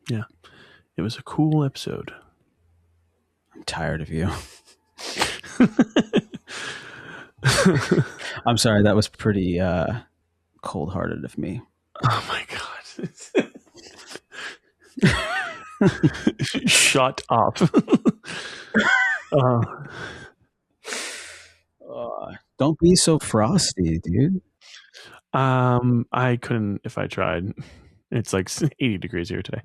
Yeah, it was a cool episode. I'm tired of you. I'm sorry, that was pretty cold-hearted of me. Oh my god. Shut up. Don't be so frosty, dude. I couldn't if I tried. It's like 80 degrees here today.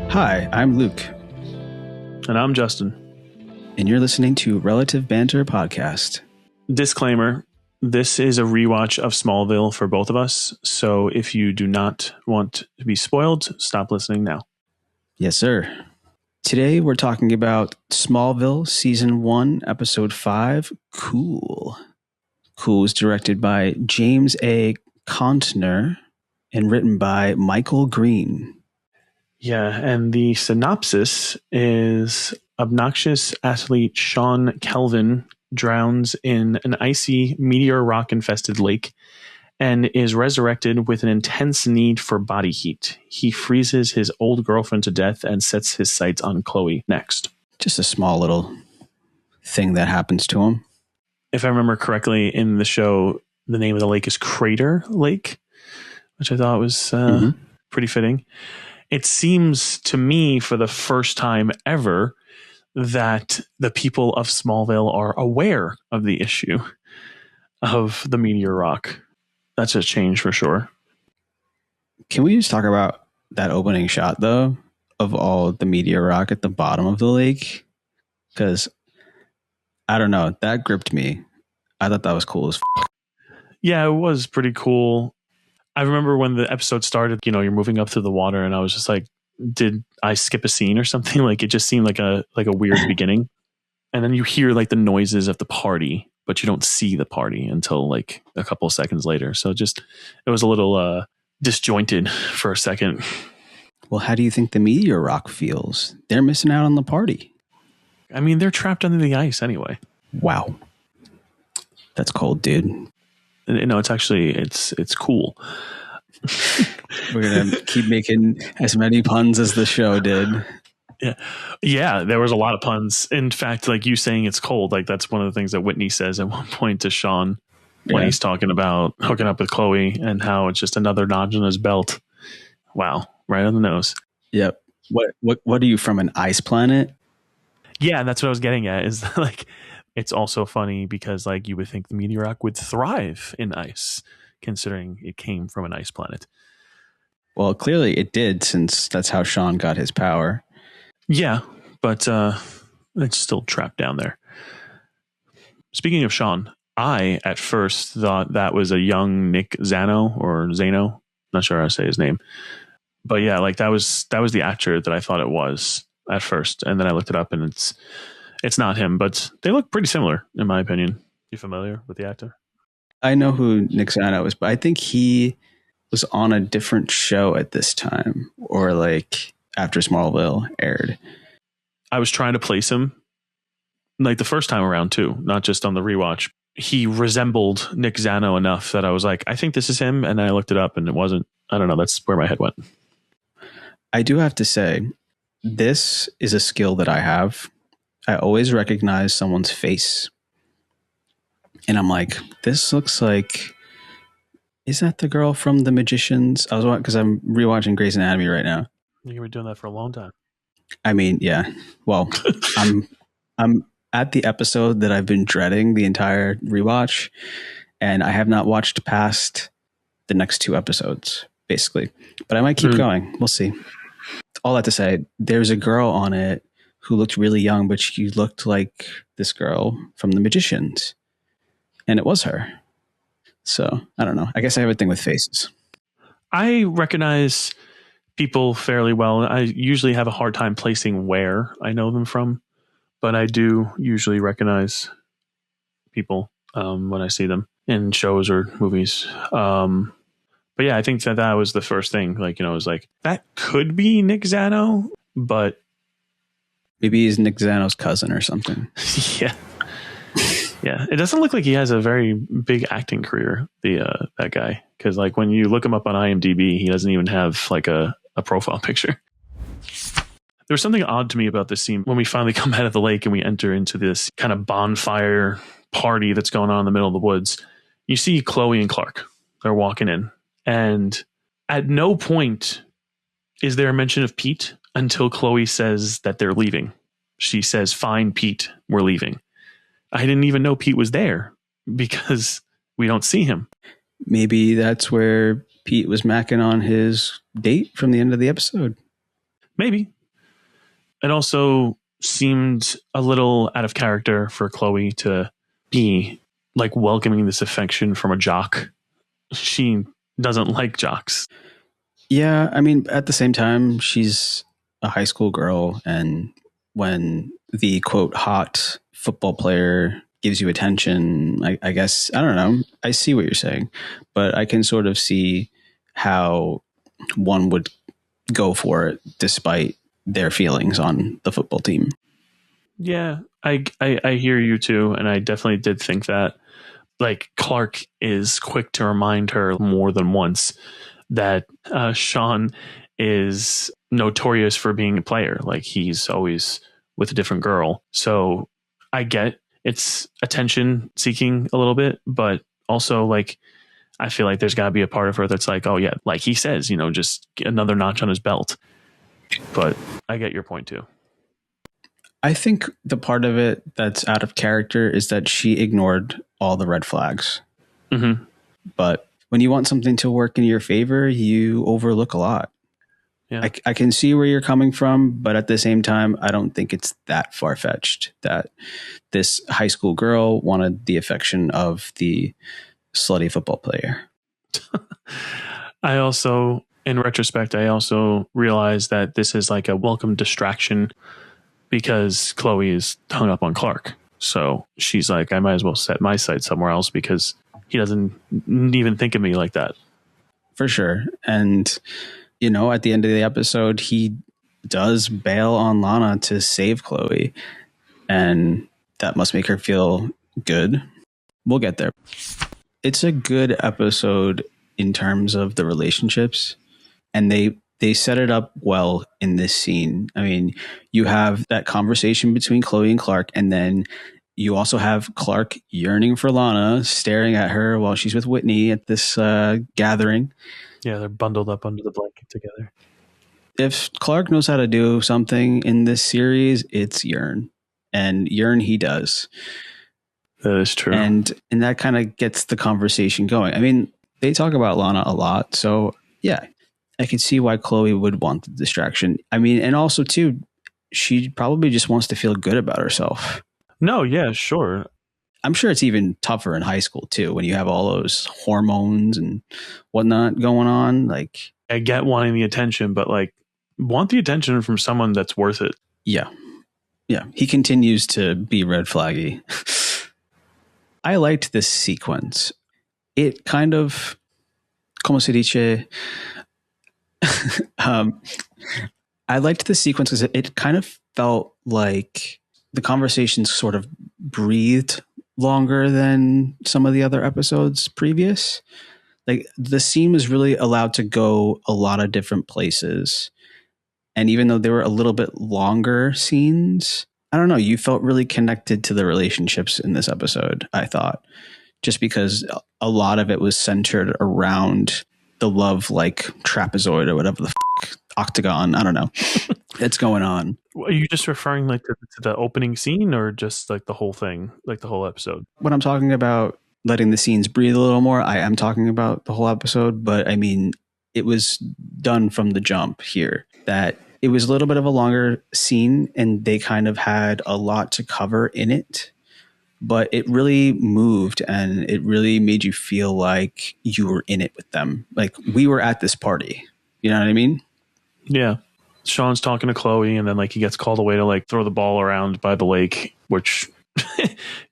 Hi, I'm Luke. And I'm Justin. And you're listening to Relative Banter Podcast. Disclaimer, this is a rewatch of Smallville for both of us. So if you do not want to be spoiled, stop listening now. Yes, sir. Today we're talking about Smallville Season 1, Episode 5, Cool. Cool was directed by James A. Contner and written by Michael Green. Yeah, and the synopsis is obnoxious athlete Sean Kelvin drowns in an icy meteor rock infested lake and is resurrected with an intense need for body heat. He freezes his old girlfriend to death and sets his sights on Chloe next. Just a small little thing that happens to him. If I remember correctly, in the show, the name of the lake is Crater Lake, which I thought was pretty fitting. It seems to me for the first time ever that the people of Smallville are aware of the issue of the meteor rock. That's a change for sure. Can we just talk about that opening shot, though, of all the meteor rock at the bottom of the lake? Because, I don't know, that gripped me. I thought that was cool as f***. Yeah, it was pretty cool. I remember when the episode started, you know, you're moving up through the water and I was just like, did I skip a scene or something? Like it just seemed like a weird beginning. And then you hear like the noises of the party, but you don't see the party until like a couple of seconds later. So it was a little disjointed for a second. Well, how do you think the meteor rock feels? They're missing out on the party. I mean, they're trapped under the ice anyway. Wow. That's cold, dude. No, it's cool. We're going to keep making as many puns as the show did. Yeah, there was a lot of puns. In fact, like you saying it's cold, like that's one of the things that Whitney says at one point to Sean when he's talking about hooking up with Chloe and how it's just another notch on his belt. Wow, right on the nose. Yep. What are you, from an ice planet? Yeah, that's what I was getting at. Is like it's also funny because like you would think the meteor rock would thrive in ice, considering it came from an ice planet. Well, clearly it did, since that's how Sean got his power. Yeah, but it's still trapped down there. Speaking of Sean, I at first thought that was a young Nick Zano or Zano. Not sure how to say his name. But yeah, like that was the actor that I thought it was at first. And then I looked it up and it's not him, but they look pretty similar in my opinion. You familiar with the actor? I know who Nick Zano is, but I think he was on a different show at this time, or like after Smallville aired. I was trying to place him like the first time around too, not just on the rewatch. He resembled Nick Zano enough that I was like, I think this is him. And then I looked it up and it wasn't. I don't know. That's where my head went. I do have to say, this is a skill that I have. I always recognize someone's face. And I'm like, this looks like, is that the girl from The Magicians? I was watching, because I'm rewatching Grey's Anatomy right now. You were doing that for a long time. I mean, yeah. Well, I'm at the episode that I've been dreading the entire rewatch, and I have not watched past the next 2 episodes, basically. But I might keep going. We'll see. All that to say, there's a girl on it who looked really young, but she looked like this girl from The Magicians. And it was her. So, I don't know. I guess I have a thing with faces. I recognize people fairly well. I usually have a hard time placing where I know them from, but I do usually recognize people when I see them in shows or movies. But yeah, I think that was the first thing. Like, you know, it was like, that could be Nick Zano, but Maybe he's Nick Zano's cousin or something. Yeah. Yeah. It doesn't look like he has a very big acting career, that guy. Because like when you look him up on IMDb, he doesn't even have like a profile picture. There was something odd to me about this scene when we finally come out of the lake and we enter into this kind of bonfire party that's going on in the middle of the woods. You see Chloe and Clark. They're walking in. And at no point is there a mention of Pete until Chloe says that they're leaving. She says, "Fine, Pete, we're leaving." I didn't even know Pete was there because we don't see him. Maybe that's where Pete was macking on his date from the end of the episode. Maybe. It also seemed a little out of character for Chloe to be like welcoming this affection from a jock. She doesn't like jocks. Yeah, I mean, at the same time, she's a high school girl, and when the quote hot football player gives you attention, I guess, I don't know. I see what you're saying, but I can sort of see how one would go for it despite their feelings on the football team. Yeah, I hear you too, and I definitely did think that. Like Clark is quick to remind her more than once that Sean is notorious for being a player. Like he's always with a different girl. So I get it's attention seeking a little bit, but also like I feel like there's got to be a part of her that's like, oh yeah, like he says, just another notch on his belt. But I get your point too. I think the part of it that's out of character is that she ignored all the red flags. Mm-hmm. But when you want something to work in your favor, you overlook a lot. Yeah. I can see where you're coming from, but at the same time, I don't think it's that far-fetched that this high school girl wanted the affection of the slutty football player. I also, in retrospect, I also realized that this is like a welcome distraction because Chloe is hung up on Clark. So she's like, I might as well set my sights somewhere else because he doesn't even think of me like that. For sure. And, at the end of the episode, he does bail on Lana to save Chloe. And that must make her feel good. We'll get there. It's a good episode in terms of the relationships. And they set it up well in this scene. I mean, you have that conversation between Chloe and Clark, and then you also have Clark yearning for Lana, staring at her while she's with Whitney at this gathering. Yeah, they're bundled up under the blanket together. If Clark knows how to do something in this series, it's yearn. And yearn he does. That is true. And that kind of gets the conversation going. I mean, they talk about Lana a lot. So, yeah, I can see why Chloe would want the distraction. I mean, and also, too, she probably just wants to feel good about herself. No, yeah, sure. I'm sure it's even tougher in high school, too, when you have all those hormones and whatnot going on. Like, I get wanting the attention, but like, want the attention from someone that's worth it. Yeah. Yeah. He continues to be red flaggy. I liked this sequence. It kind of, como se dice, I liked the sequence because it kind of felt like the conversations sort of breathed longer than some of the other episodes previous. Like the scene was really allowed to go a lot of different places. And even though they were a little bit longer scenes, I don't know, you felt really connected to the relationships in this episode, I thought, just because a lot of it was centered around the love like trapezoid or whatever the octagon, I don't know, that's going on. Are you just referring like to the opening scene or just like the whole thing, like the whole episode? When I'm talking about letting the scenes breathe a little more, I am talking about the whole episode, but I mean, it was done from the jump here that it was a little bit of a longer scene and they kind of had a lot to cover in it, but it really moved and it really made you feel like you were in it with them. Like we were at this party. You know what I mean? Yeah. Sean's talking to Chloe and then like he gets called away to like throw the ball around by the lake, which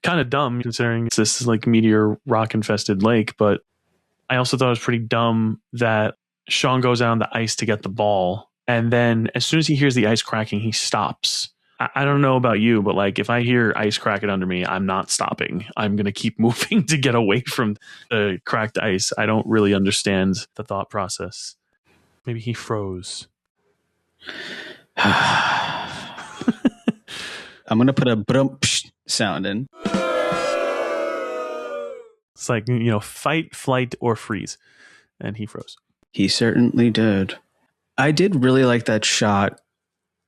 kind of dumb considering it's this like meteor rock infested lake. But I also thought it was pretty dumb that Sean goes out on the ice to get the ball. And then as soon as he hears the ice cracking, he stops. I don't know about you, but like if I hear ice cracking under me, I'm not stopping. I'm going to keep moving to get away from the cracked ice. I don't really understand the thought process. Maybe he froze. I'm going to put a brump sound in. It's like, fight, flight, or freeze. And he froze. He certainly did. I did really like that shot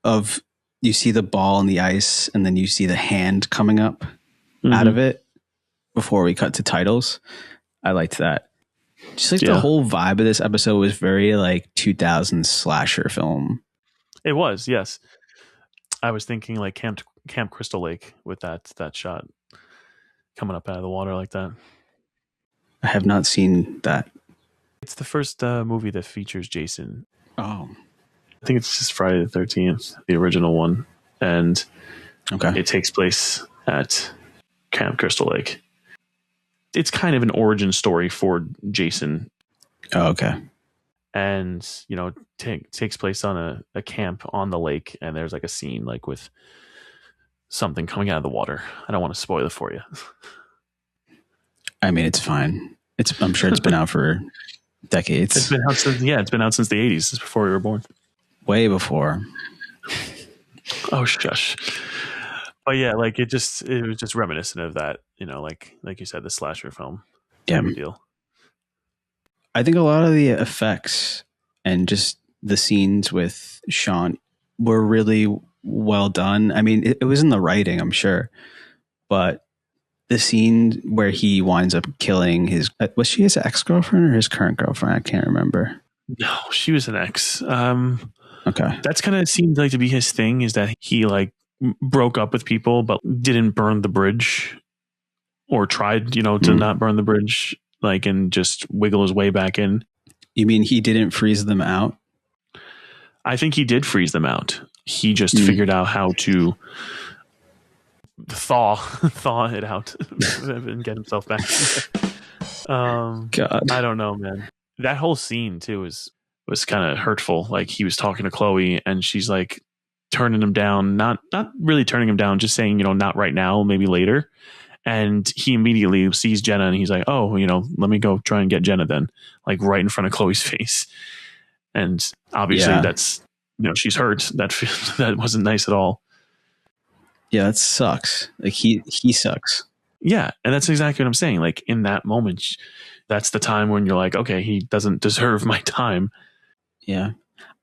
of you see the ball on the ice and then you see the hand coming up out of it before we cut to titles. I liked that. Just like the whole vibe of this episode was very like 2000s slasher film. It was, yes. I was thinking like Camp Crystal Lake with that shot coming up out of the water like that. I have not seen that. It's the first movie that features Jason. Oh. I think it's just Friday the 13th, the original one. And it takes place at Camp Crystal Lake. It's kind of an origin story for Jason. Oh, okay. And, takes place on a camp on the lake. And there's like a scene like with something coming out of the water. I don't want to spoil it for you. I mean, it's fine. I'm sure it's been out for decades. It's been out since the 80s. It's before we were born. Way before. Oh, shush. But yeah, like it was just reminiscent of that, like you said, the slasher film. Yeah. Deal. I think a lot of the effects and just the scenes with Sean were really well done. I mean, it was in the writing, I'm sure, but the scene where he winds up killing was she his ex-girlfriend or his current girlfriend? I can't remember. No, she was an ex. Okay. That's kind of seemed like to be his thing, is that he like broke up with people, but didn't burn the bridge, or tried, to not burn the bridge, like, and just wiggle his way back in. You mean he didn't freeze them out? I think he did freeze them out. He just figured out how to thaw it out and get himself back. God, I don't know, man. That whole scene too was kind of hurtful. Like he was talking to Chloe and she's like turning him down, not really turning him down, just saying, not right now, maybe later. And he immediately sees Jenna and he's like, oh, let me go try and get Jenna then, like right in front of Chloe's face. And obviously that's, she's hurt. That wasn't nice at all. Yeah, that sucks. Like he sucks. Yeah. And that's exactly what I'm saying. Like in that moment, that's the time when you're like, okay, he doesn't deserve my time. Yeah.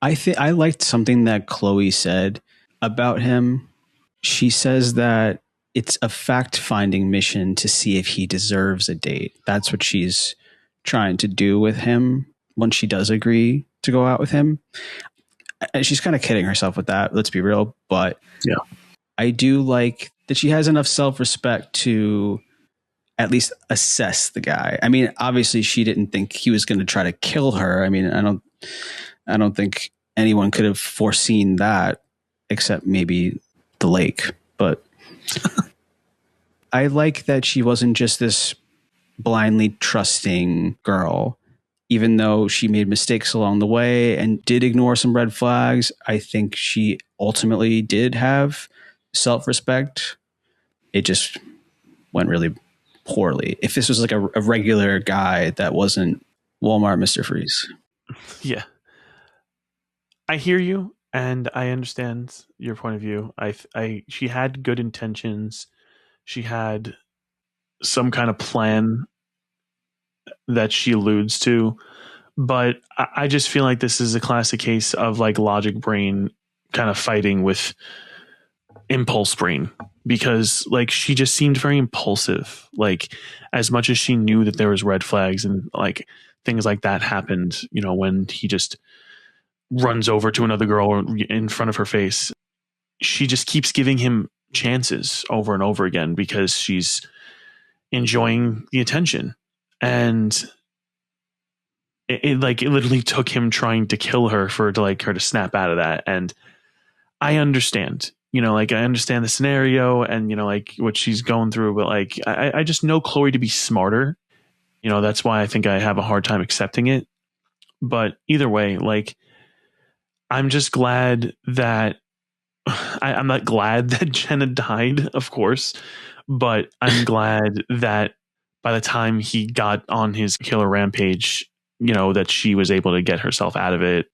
I liked something that Chloe said about him. She says that it's a fact-finding mission to see if he deserves a date. That's what she's trying to do with him when she does agree to go out with him. And she's kind of kidding herself with that, let's be real. But yeah, I do like that she has enough self-respect to at least assess the guy. I mean, obviously she didn't think he was going to try to kill her. I mean, I don't think anyone could have foreseen that except maybe the lake. But I like that she wasn't just this blindly trusting girl, even though she made mistakes along the way and did ignore some red flags. I think she ultimately did have self-respect. It just went really poorly. If this was like a regular guy that wasn't Walmart Mr. Freeze. Yeah. I hear you and I understand your point of view. She had good intentions. She had some kind of plan that she alludes to, but I just feel like this is a classic case of like logic brain kind of fighting with impulse brain, because like she just seemed very impulsive. Like as much as she knew that there was red flags and like things like that happened, when he just runs over to another girl in front of her face, she just keeps giving him chances over and over again because she's enjoying the attention. And it literally took him trying to kill her for her to snap out of that. And I understand, I understand the scenario and, like what she's going through, but like, I just know Chloe to be smarter. That's why I think I have a hard time accepting it. But either way, like, I'm just glad that I'm not glad that Jenna died, of course, but I'm glad that by the time he got on his killer rampage, that she was able to get herself out of it.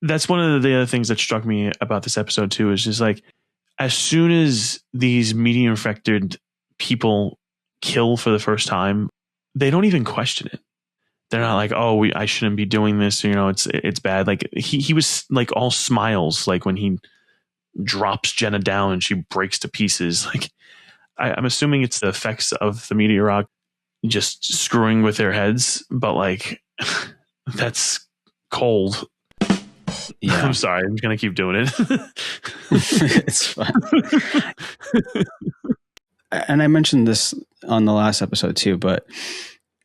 That's one of the other things that struck me about this episode too, is just like, as soon as these media infected people kill for the first time, they don't even question it. They're not like, oh, I shouldn't be doing this. It's bad. Like he was like all smiles, like when he drops Jenna down and she breaks to pieces. Like I'm assuming it's the effects of the meteor just screwing with their heads, but like that's cold. Yeah. I'm sorry. I'm gonna keep doing it. It's fine. And I mentioned this on the last episode too, but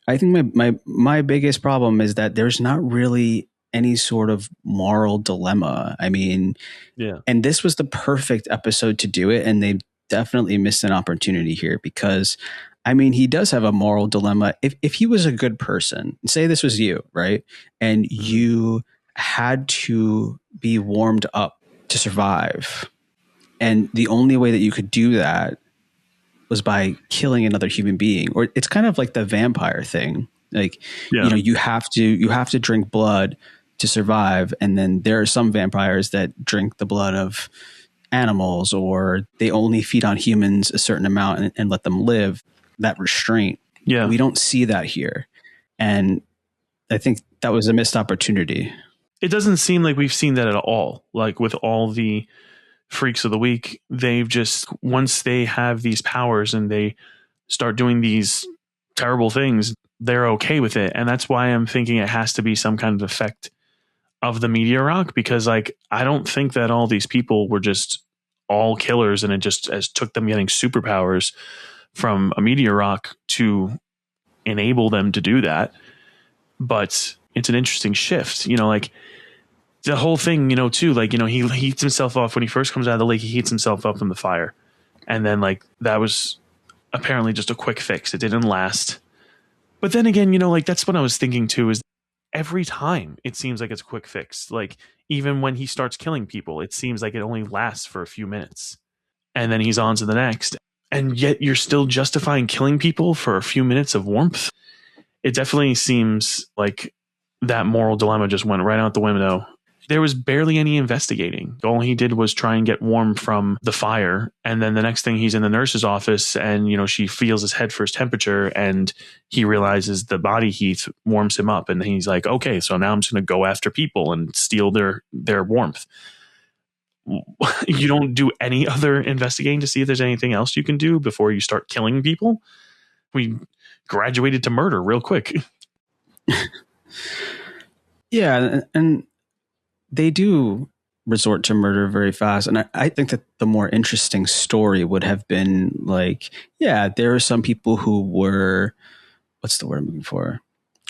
I think my biggest problem is that there's not really any sort of moral dilemma. I mean, yeah. And this was the perfect episode to do it, and they definitely missed an opportunity here because, I mean, he does have a moral dilemma. If he was a good person, say this was you, right, and you had to be warmed up to survive, and the only way that you could do that was by killing another human being, or it's kind of like the vampire thing. Like, you have to drink blood to survive. And then there are some vampires that drink the blood of animals, or they only feed on humans a certain amount and let them live. That restraint. Yeah. We don't see that here. And I think that was a missed opportunity. It doesn't seem like we've seen that at all. Like with all the freaks of the week, they've just, once they have these powers and they start doing these terrible things, they're okay with it. And that's why I'm thinking it has to be some kind of effect of the meteor rock, because like I don't think that all these people were just all killers and it just took them getting superpowers from a meteor rock to enable them to do that. But it's an interesting shift, like the whole thing, too, like, he heats himself off when he first comes out of the lake. He heats himself up in the fire. And then like that was apparently just a quick fix. It didn't last. But then again, like that's what I was thinking too, is every time it seems like it's a quick fix. Like even when he starts killing people, it seems like it only lasts for a few minutes and then he's on to the next. And yet you're still justifying killing people for a few minutes of warmth. It definitely seems like that moral dilemma just went right out the window. There was barely any investigating. All he did was try and get warm from the fire. And then the next thing, he's in the nurse's office and, she feels his head for his temperature and he realizes the body heat warms him up. And he's like, okay, so now I'm just going to go after people and steal their warmth. You don't do any other investigating to see if there's anything else you can do before you start killing people. We graduated to murder real quick. Yeah. And they do resort to murder very fast. And I think that the more interesting story would have been like, yeah, there are some people who were, what's the word I'm looking for?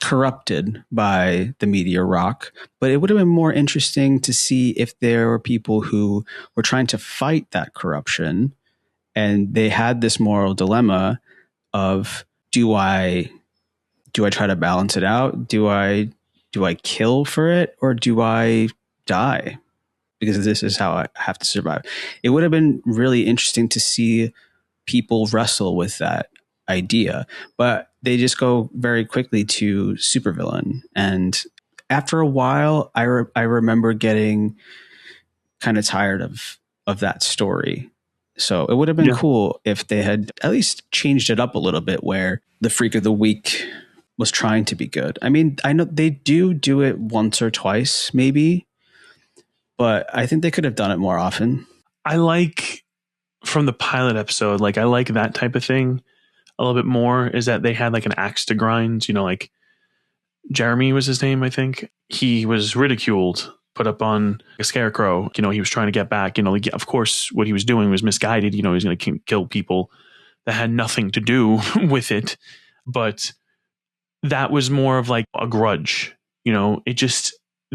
Corrupted by the meteor rock. But it would have been more interesting to see if there were people who were trying to fight that corruption. And they had this moral dilemma of, do I try to balance it out? Do I kill for it, or do I die because this is how I have to survive? It would have been really interesting to see people wrestle with that idea, but they just go very quickly to supervillain. And after a while, I remember getting kind of tired of that story. So it would have been cool if they had at least changed it up a little bit, where the freak of the week was trying to be good. I mean, I know they do it once or twice, maybe, but I think they could have done it more often. I like from the pilot episode, like I like that type of thing a little bit more, is that they had like an axe to grind, like Jeremy was his name, I think. He was ridiculed, put up on a scarecrow. He was trying to get back, like, of course, what he was doing was misguided. He was going to kill people that had nothing to do with it. But that was more of like a grudge,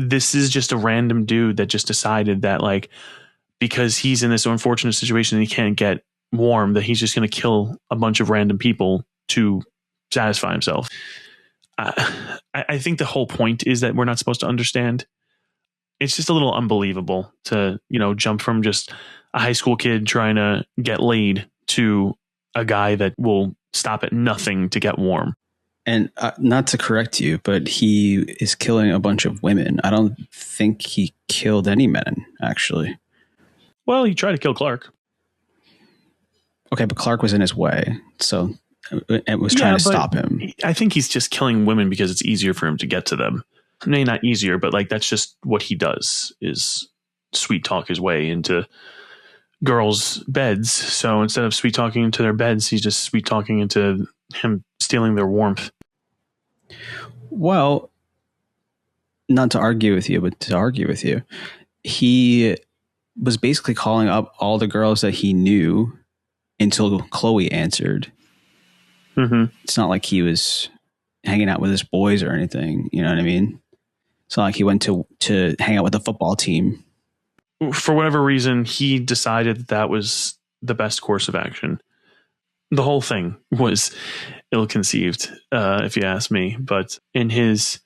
this is just a random dude that just decided that, like, because he's in this unfortunate situation and he can't get warm, that he's just going to kill a bunch of random people to satisfy himself. I think the whole point is that we're not supposed to understand it's just a little unbelievable to, jump from just a high school kid trying to get laid to a guy that will stop at nothing to get warm. And not to correct you, but he is killing a bunch of women. I don't think he killed any men, actually. Well, he tried to kill Clark. Okay, but Clark was in his way, so it was trying to stop him. I think he's just killing women because it's easier for him to get to them. Maybe not easier, but like that's just what he does, is sweet talk his way into girls' beds. So instead of sweet talking into their beds, he's just sweet talking into him stealing their warmth. Well, not to argue with you, but to argue with you, he was basically calling up all the girls that he knew until Chloe answered. Mm-hmm. It's not like he was hanging out with his boys or anything. You know what I mean? It's not like he went to hang out with the football team. For whatever reason, he decided that was the best course of action. The whole thing was ill-conceived, if you ask me. But in his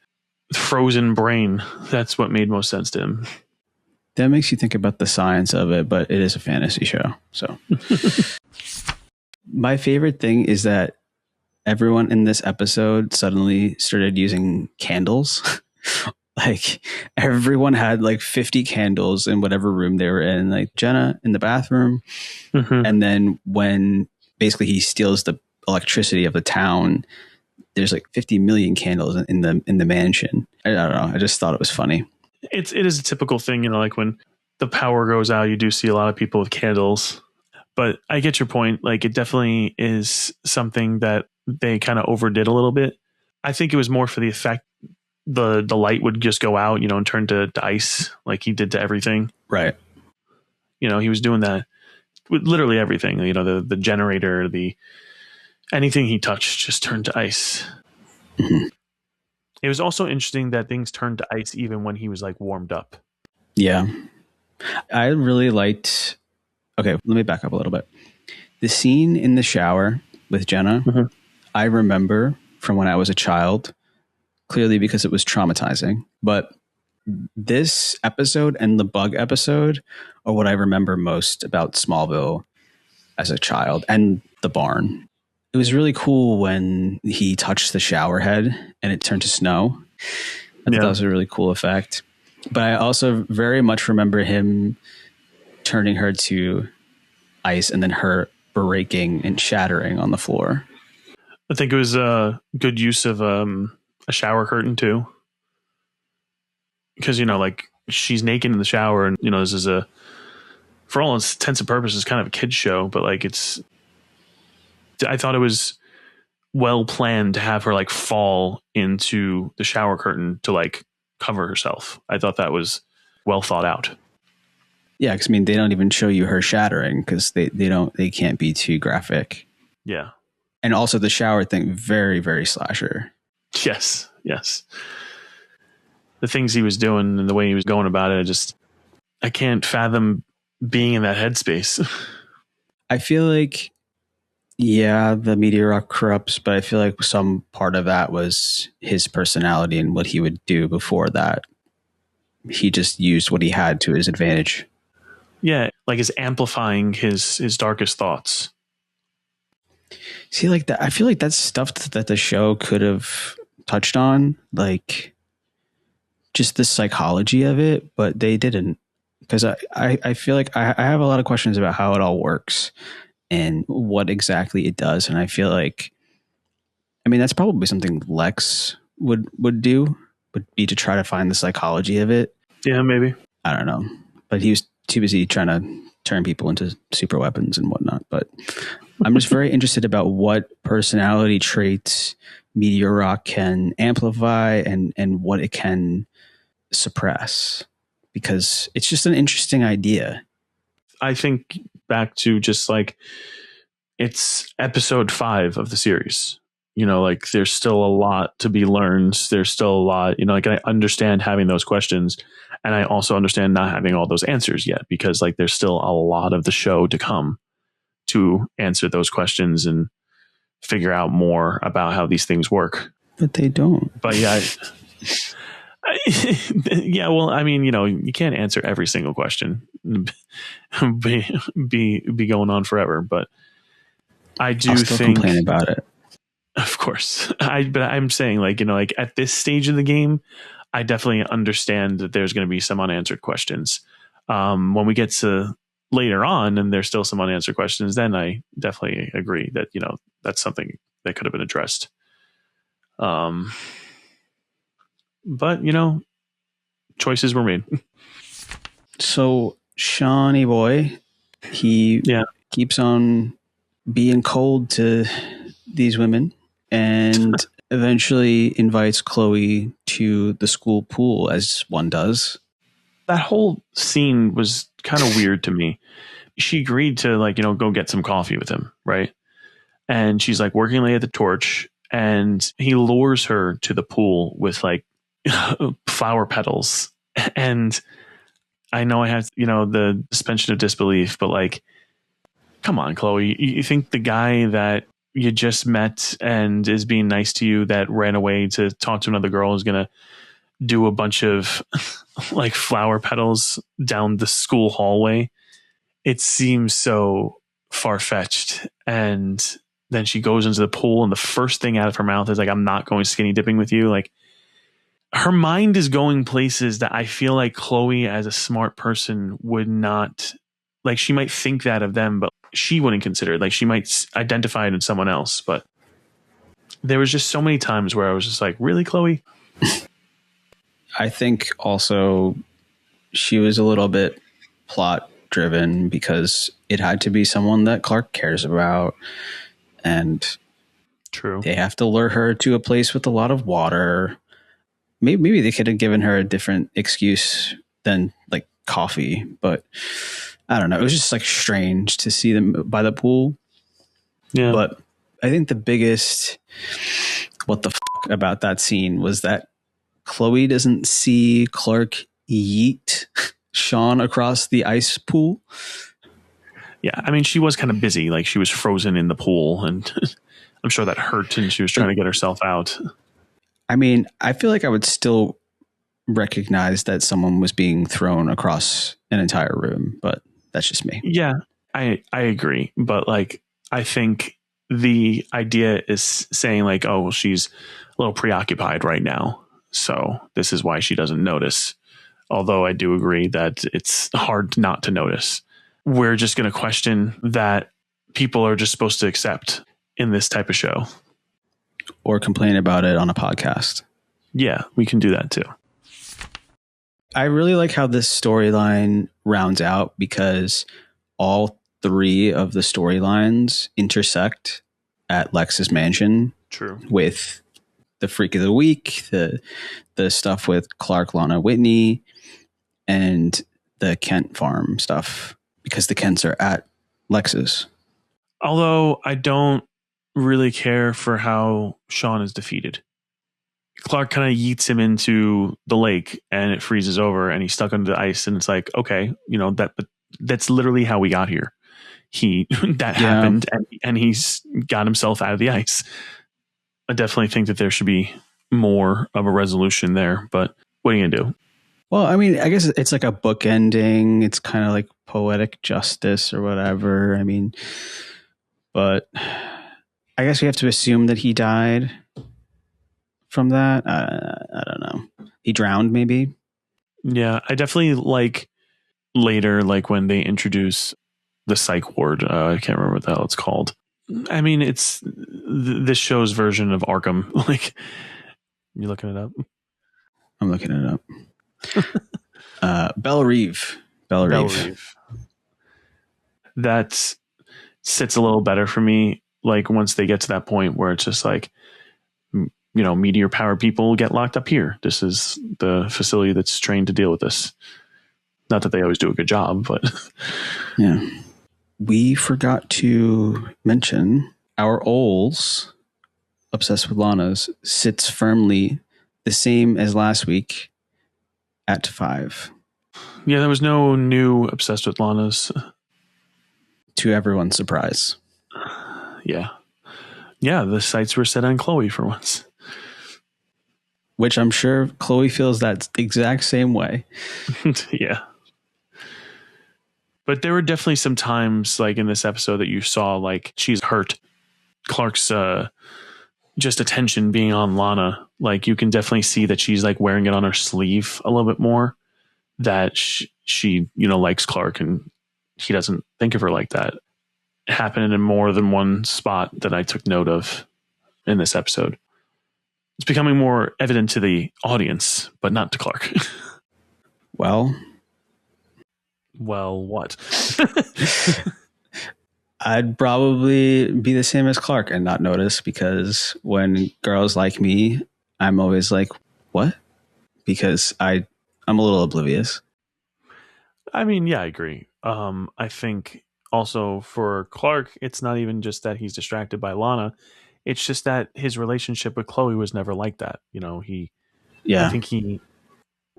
frozen brain, that's what made most sense to him. That makes you think about the science of it, but it is a fantasy show. So my favorite thing is that everyone in this episode suddenly started using candles. Like everyone had like 50 candles in whatever room they were in, like Jenna in the bathroom. Mm-hmm. And then when basically he steals the electricity of the town, there's like 50 million candles in the mansion. I don't know. I just thought it was funny. It is a typical thing, like when the power goes out, you do see a lot of people with candles. But I get your point. Like it definitely is something that they kind of overdid a little bit. I think it was more for the effect. The light would just go out, and turn to ice like he did to everything. Right. He was doing that with literally everything. The generator, anything he touched just turned to ice. Mm-hmm. It was also interesting that things turned to ice even when he was like warmed up. Yeah. I really liked. Okay, let me back up a little bit. The scene in the shower with Jenna, mm-hmm. I remember from when I was a child, clearly because it was traumatizing. But this episode and the bug episode are what I remember most about Smallville as a child, and the barn. It was really cool when he touched the shower head and it turned to snow. I thought that was a really cool effect. But I also very much remember him turning her to ice and then her breaking and shattering on the floor. I think it was a good use of a shower curtain too. Because, like she's naked in the shower and, this is for all intents and purposes, kind of a kid's show, but like I thought it was well planned to have her like fall into the shower curtain to like cover herself. I thought that was well thought out. Yeah, because they don't even show you her shattering because they can't be too graphic. Yeah. And also the shower thing, very, very slasher. Yes. The things he was doing and the way he was going about it, I can't fathom being in that headspace. I feel like, yeah, the meteor corrupts, but I feel like some part of that was his personality and what he would do before that. He just used what he had to his advantage. Yeah, like is amplifying his darkest thoughts. See, like that, I feel like that's stuff that the show could have touched on, like just the psychology of it, but they didn't. Because I feel like I have a lot of questions about how it all works and what exactly it does. And I feel like, that's probably something Lex would do, would be to try to find the psychology of it. Yeah, maybe. I don't know. But he was too busy trying to turn people into super weapons and whatnot. But I'm just very interested about what personality traits Meteor Rock can amplify and what it can suppress, because it's just an interesting idea. I think back to just like it's episode 5 of the series. Like there's still a lot to be learned. There's still a lot, like I understand having those questions, and I also understand not having all those answers yet, because like there's still a lot of the show to come to answer those questions and figure out more about how these things work. But they don't. But yeah, Yeah, well, I mean, you can't answer every single question. Be going on forever, but I I'll do still think, complain about it. of course, but I'm saying, like, like at this stage of the game, I definitely understand that there's going to be some unanswered questions. When we get to later on and there's still some unanswered questions, then I definitely agree that, that's something that could have been addressed. But, choices were made. So Shawnee boy, he Yeah. keeps on being cold to these women and eventually invites Chloe to the school pool, as one does. That whole scene was kind of weird to me. She agreed to, like, go get some coffee with him, right? And she's like working late at the torch, and he lures her to the pool with like flower petals. And I know I have, the suspension of disbelief, but like, come on, Chloe, you think the guy that you just met and is being nice to you, that ran away to talk to another girl, is going to do a bunch of like flower petals down the school hallway? It seems so far-fetched. And then she goes into the pool, and the first thing out of her mouth is like, I'm not going skinny dipping with you. Like, her mind is going places that I feel like Chloe, as a smart person, would not, like, she might think that of them, but she wouldn't consider it. Like, she might identify it in someone else. But there was just so many times where I was just like, really, Chloe? I think also she was a little bit plot driven because it had to be someone that Clark cares about, and True. they have to lure her to a place with a lot of water. Maybe they could have given her a different excuse than like coffee, but I don't know. It was just like strange to see them by the pool. Yeah. But I think the biggest what the about that scene was that Chloe doesn't see Clark yeet Sean across the ice pool. Yeah. I mean, she was kind of busy. Like, she was frozen in the pool, and I'm sure that hurt, and she was trying to get herself out. I mean, I feel like I would still recognize that someone was being thrown across an entire room, but that's just me. Yeah, I agree. But like, I think the idea is saying like, oh, well, she's a little preoccupied right now, so this is why she doesn't notice. Although I do agree that it's hard not to notice. We're just going to question that people are just supposed to accept in this type of show. Or complain about it on a podcast. Yeah, we can do that too. I really like how this storyline rounds out because all three of the storylines intersect at Lex's mansion. True. With the freak of the week, the stuff with Clark, Lana, Whitney, and the Kent farm stuff, because the Kents are at Lex's. Although I don't really care for how Sean is defeated. Clark kind of yeets him into the lake, and it freezes over, and he's stuck under the ice, and it's like, okay, but that's literally how we got here. Happened, and he's got himself out of the ice. I definitely think that there should be more of a resolution there, but what are you gonna do? Well, I mean, I guess it's like a book ending. It's kind of like poetic justice or whatever. I mean, but I guess we have to assume that he died from that. I don't know. He drowned, maybe. Yeah, I definitely like later, like when they introduce the psych ward. I can't remember what the hell it's called. I mean, it's this show's version of Arkham. Like, you looking it up? I'm looking it up. Belle Reve. That sits a little better for me. Like, once they get to that point where it's just like, meteor powered people get locked up here. This is the facility that's trained to deal with this. Not that they always do a good job, but yeah. We forgot to mention our Ols, Obsessed with Lana's, sits firmly the same as last week at 5. Yeah, there was no new Obsessed with Lana's. To everyone's surprise. Yeah. Yeah, the sights were set on Chloe for once. which I'm sure Chloe feels that exact same way. Yeah. But there were definitely some times like in this episode that you saw like she's hurt. Clark's just attention being on Lana, like you can definitely see that she's like wearing it on her sleeve a little bit more, that she likes Clark and he doesn't think of her like that. It happened in more than one spot that I took note of in this episode. It's becoming more evident to the audience, but not to Clark. Well, what? I'd probably be the same as Clark and not notice, because when girls like me, I'm always like, what? Because I'm a little oblivious. I mean, yeah, I agree. I think also for Clark, it's not even just that he's distracted by Lana. It's just that his relationship with Chloe was never like that. I think he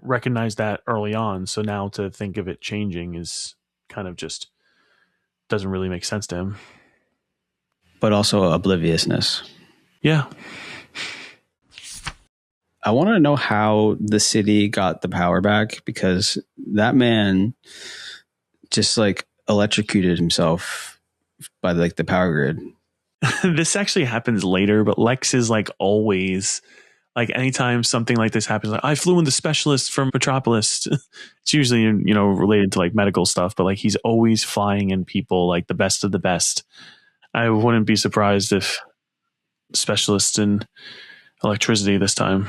recognized that early on. So now to think of it changing is kind of just doesn't really make sense to him. But also obliviousness. Yeah. I want to know how the city got the power back, because that man just like electrocuted himself by like the power grid. This actually happens later, but Lex is like always like anytime something like this happens, like I flew in the specialist from Metropolis. It's usually, related to like medical stuff, but like he's always flying in people like the best of the best. I wouldn't be surprised if specialists in electricity this time.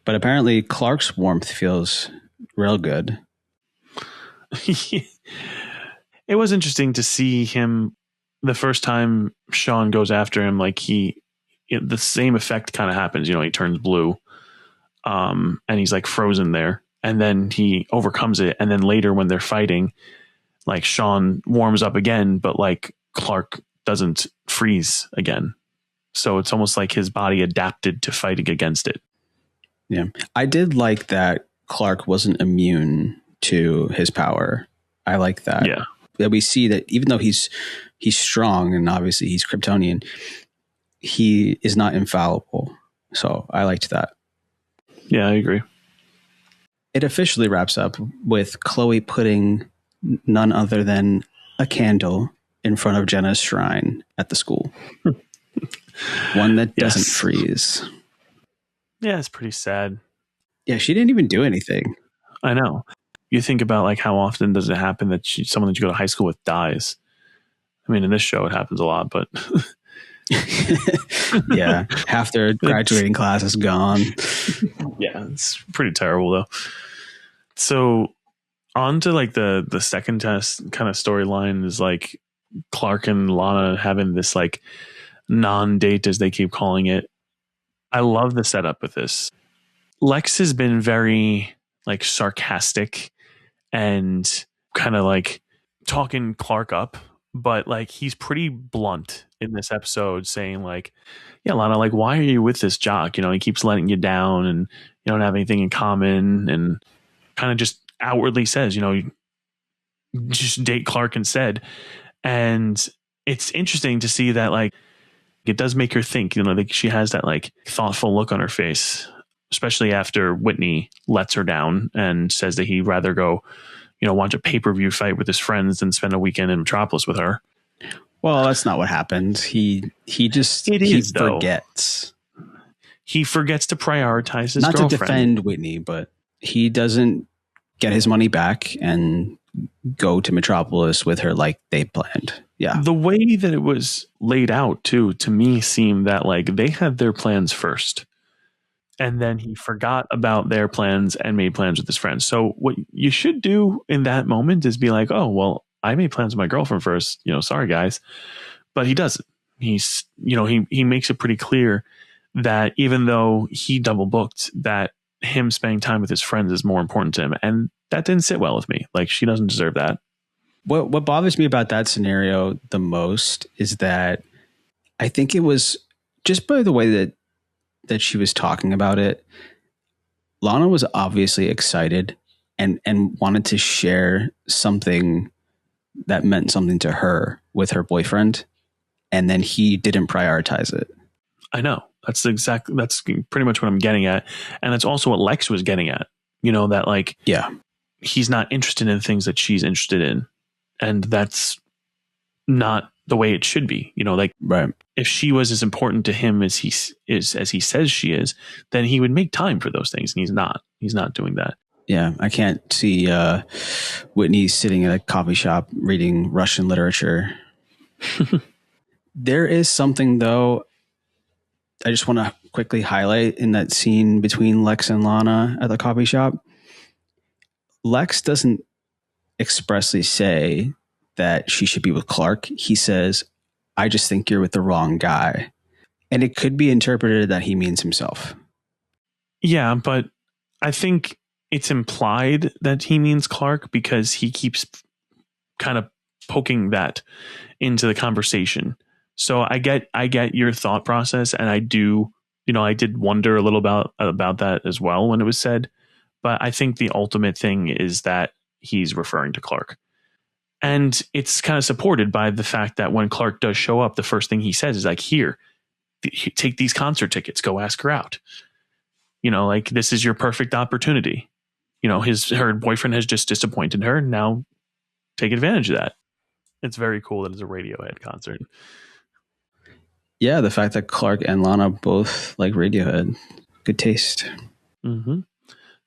But apparently Clark's warmth feels real good. It was interesting to see him the first time Sean goes after him, like the same effect kind of happens, he turns blue, and he's like frozen there, and then he overcomes it, and then later when they're fighting, like Sean warms up again, but like Clark doesn't freeze again, so it's almost like his body adapted to fighting against it. Yeah, I did like that Clark wasn't immune to his power. I like that. Yeah, that we see that even though he's strong and obviously he's Kryptonian, he is not infallible. So I liked that. Yeah, I agree. It officially wraps up with Chloe putting none other than a candle in front of Jenna's shrine at the school. One that doesn't freeze. Yeah, it's pretty sad. Yeah, she didn't even do anything. I know. You think about like how often does it happen that someone that you go to high school with dies? I mean, in this show it happens a lot, but yeah, half their graduating class is gone. Yeah, it's pretty terrible though. So on to like the second test kind of storyline is like Clark and Lana having this like non-date, as they keep calling it. I love the setup with this. Lex has been very like sarcastic and kind of like talking Clark up, but like he's pretty blunt in this episode, saying like, yeah, Lana, like, why are you with this jock? He keeps letting you down and you don't have anything in common, and kind of just outwardly says, just date Clark instead. And it's interesting to see that like it does make her think, like she has that like thoughtful look on her face, especially after Whitney lets her down and says that he'd rather go, watch a pay-per-view fight with his friends than spend a weekend in Metropolis with her. Well, that's not what happens. He forgets. He forgets to prioritize his not girlfriend. To defend Whitney, but he doesn't get his money back and go to Metropolis with her like they planned. Yeah. The way that it was laid out too, to me, seemed that like they had their plans first, and then he forgot about their plans and made plans with his friends. So what you should do in that moment is be like, oh, well, I made plans with my girlfriend first, sorry guys. But he doesn't. He's, he makes it pretty clear that even though he double booked, that him spending time with his friends is more important to him. And that didn't sit well with me. Like, she doesn't deserve that. What bothers me about that scenario the most is that I think it was just by the way that she was talking about it. Lana was obviously excited and wanted to share something that meant something to her with her boyfriend. And then he didn't prioritize it. I know. That's pretty much what I'm getting at. And that's also what Lex was getting at. That like, Yeah. he's not interested in things that she's interested in. And that's not the way it should be. Like, Right. if she was as important to him as he says she is, then he would make time for those things. And he's not doing that. Yeah. I can't see Whitney sitting at a coffee shop reading Russian literature. There is something, though, I just want to quickly highlight in that scene between Lex and Lana at the coffee shop. Lex doesn't expressly say that she should be with Clark. He says, I just think you're with the wrong guy. And it could be interpreted that he means himself. Yeah, but I think it's implied that he means Clark because he keeps kind of poking that into the conversation. So I get your thought process, and I do, I did wonder a little about that as well when it was said, but I think the ultimate thing is that he's referring to Clark. And it's kind of supported by the fact that when Clark does show up, the first thing he says is like, here, take these concert tickets, go ask her out. Like, this is your perfect opportunity. Her boyfriend has just disappointed her. Now take advantage of that. It's very cool that it's a Radiohead concert. Yeah, the fact that Clark and Lana both like Radiohead. Good taste. Mm-hmm.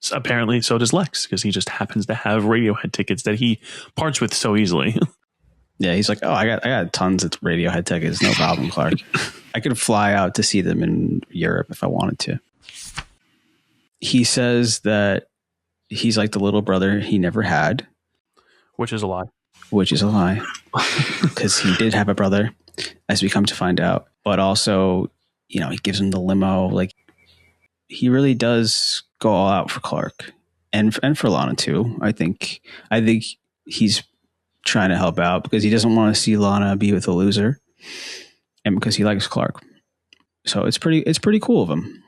So apparently, so does Lex, because he just happens to have Radiohead tickets that he parts with so easily. Yeah, he's like, oh, I got tons of Radiohead tickets. No problem, Clark. I could fly out to see them in Europe if I wanted to. He says that he's like the little brother he never had. Which is a lie. Which is a lie. Because he did have a brother, as we come to find out. But also, he gives him the limo. Like, he really does go all out for Clark and for Lana too. I think he's trying to help out because he doesn't want to see Lana be with a loser, and because he likes Clark. So it's pretty cool of him.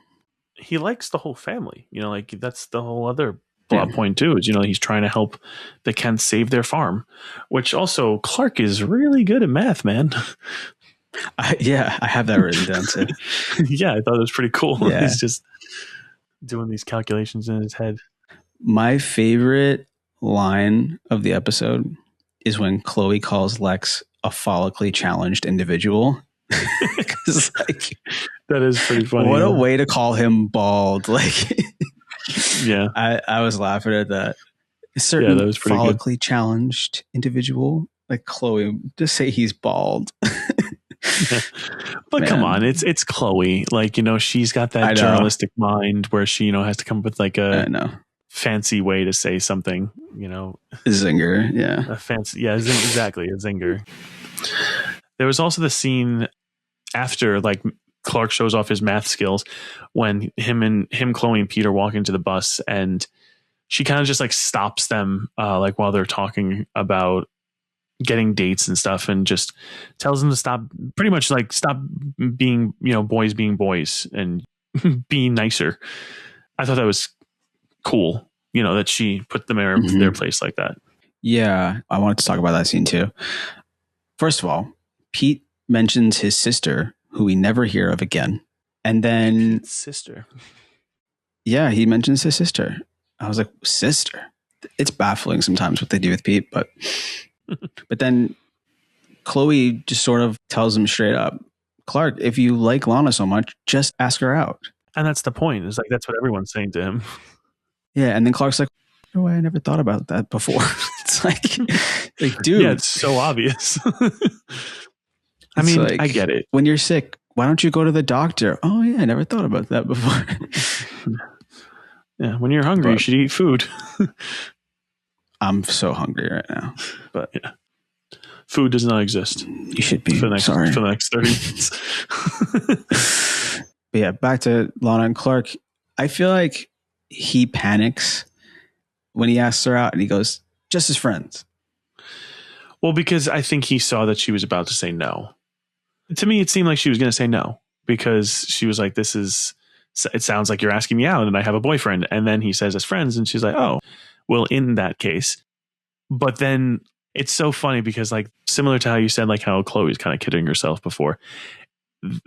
He likes the whole family. Like, that's the whole other plot point too, is, he's trying to help the Kents save their farm, which also Clark is really good at math, man. I have that written down too. Yeah, I thought it was pretty cool. Yeah. He's just doing these calculations in his head. My favorite line of the episode is when Chloe calls Lex a follically challenged individual. Like, that is pretty funny. What a way to call him bald. Like, yeah, I was laughing at that. A certain that was pretty follically challenged individual, like Chloe, just say he's bald. Yeah. But come on, it's Chloe. Like, she's got that journalistic mind where she, has to come up with like a fancy way to say something, Zinger. Yeah. A fancy. Yeah, exactly. A zinger. There was also the scene after, like, Clark shows off his math skills when him, Chloe and Peter walk into the bus, and she kind of just like stops them, like while they're talking about getting dates and stuff, and just tells them to stop being, boys being boys and being nicer. I thought that was cool, that she put them in their place like that. Yeah, I wanted to talk about that scene too. First of all, Pete mentions his sister, who we never hear of again. And then sister. Yeah, he mentions his sister. I was like, sister? It's baffling sometimes what they do with Pete, but then Chloe just sort of tells him straight up, Clark, if you like Lana so much, just ask her out. And that's the point. It's like, that's what everyone's saying to him. Yeah. And then Clark's like, no way, I never thought about that before. It's like, dude. Yeah, it's so obvious. I mean, like, I get it. When you're sick, why don't you go to the doctor? Oh, yeah, I never thought about that before. Yeah, when you're hungry, you should eat food. I'm so hungry right now. But yeah, food does not exist. You should be. For the next 30 minutes. But yeah, back to Lana and Clark. I feel like he panics when he asks her out and he goes, just as friends. Well, because I think he saw that she was about to say no. To me, it seemed like she was going to say no, because she was like, it sounds like you're asking me out and I have a boyfriend. And then he says as friends, and she's like, oh, well, in that case. But then it's so funny because, like, similar to how you said, like, how Chloe's kind of kidding herself before,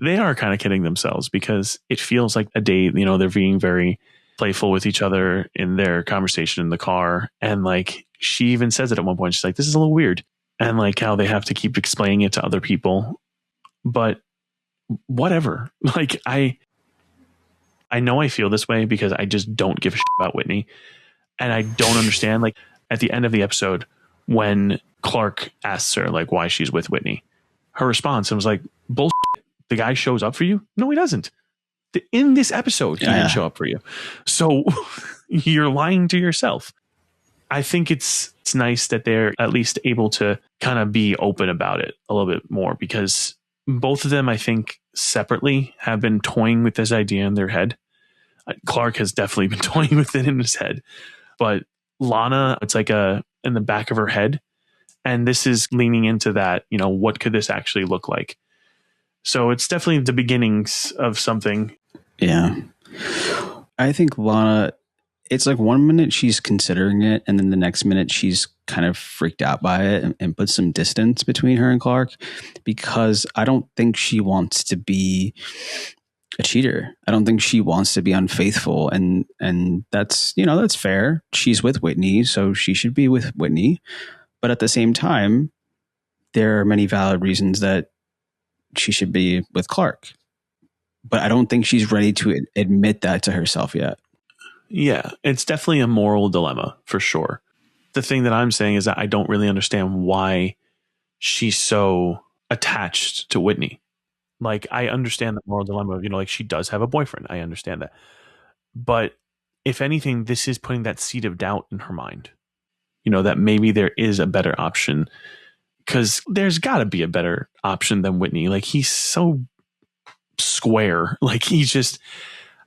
they are kind of kidding themselves because it feels like a date. You know, they're being very playful with each other in their conversation in the car. And like, she even says it at one point. She's like, this is a little weird. And like how they have to keep explaining it to other people. But whatever. Like, I know I feel this way because I just don't give a shit about Whitney. And I don't understand, like, at the end of the episode, when Clark asks her, like, why she's with Whitney, her response was like, bullshit. The guy shows up for you? No, he doesn't. In this episode, he didn't show up for you. So you're lying to yourself. I think it's nice that they're at least able to kind of be open about it a little bit more, because both of them, I think, separately have been toying with this idea in their head. Clark has definitely been toying with it in his head. But Lana, it's like in the back of her head. And this is leaning into that, you know, what could this actually look like? So it's definitely the beginnings of something. Yeah. I think Lana, it's like one minute she's considering it, and then the next minute she's kind of freaked out by it and put some distance between her and Clark, because I don't think she wants to be a cheater. I don't think she wants to be unfaithful, and that's, you know, that's fair. She's with Whitney, so she should be with Whitney. But at the same time, there are many valid reasons that she should be with Clark. But I don't think she's ready to admit that to herself yet. Yeah, it's definitely a moral dilemma for sure. The thing that I'm saying is that I don't really understand why she's so attached to Whitney. Like, I understand the moral dilemma of, you know, like, she does have a boyfriend. I understand that. But if anything, this is putting that seed of doubt in her mind, you know, that maybe there is a better option, because there's got to be a better option than Whitney. Like, he's so square. Like, he's just,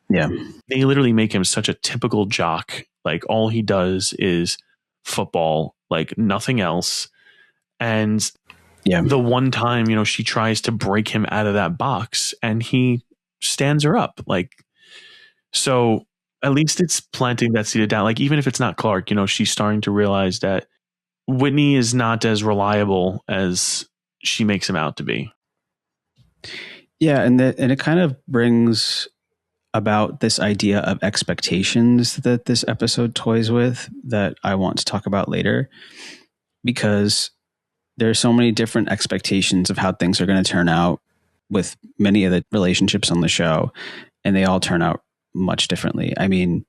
yeah, they literally make him such a typical jock. Like, all he does is football, like nothing else. And yeah, the one time, you know, she tries to break him out of that box and he stands her up. Like, so at least it's planting that seed of doubt. Like, even if it's not Clark, you know, she's starting to realize that Whitney is not as reliable as she makes him out to be. Yeah, and it kind of brings about this idea of expectations that this episode toys with that I want to talk about later, because there are so many different expectations of how things are going to turn out with many of the relationships on the show, and they all turn out much differently. I mean,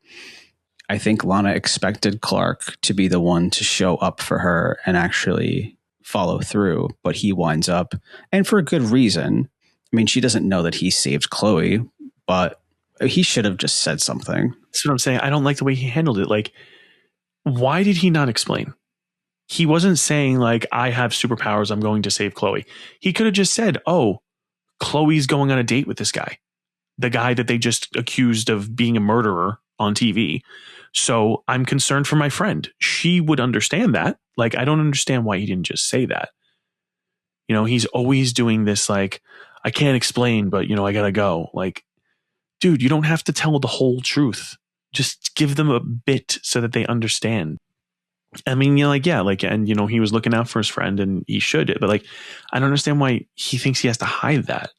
I think Lana expected Clark to be the one to show up for her and actually follow through, but he winds up, and for a good reason. I mean, she doesn't know that he saved Chloe, but he should have just said something. That's what I'm saying. I don't like the way he handled it. Like, why did he not explain? He wasn't saying, like, I have superpowers, I'm going to save Chloe. He could have just said, oh, Chloe's going on a date with this guy, the guy that they just accused of being a murderer on TV. So I'm concerned for my friend. She would understand that. Like, I don't understand why he didn't just say that. You know, he's always doing this, like, I can't explain, but, you know, I gotta go. Like, dude, you don't have to tell the whole truth. Just give them a bit so that they understand. I mean, you know, like, yeah, like, and, you know, he was looking out for his friend and he should, but like, I don't understand why he thinks he has to hide that.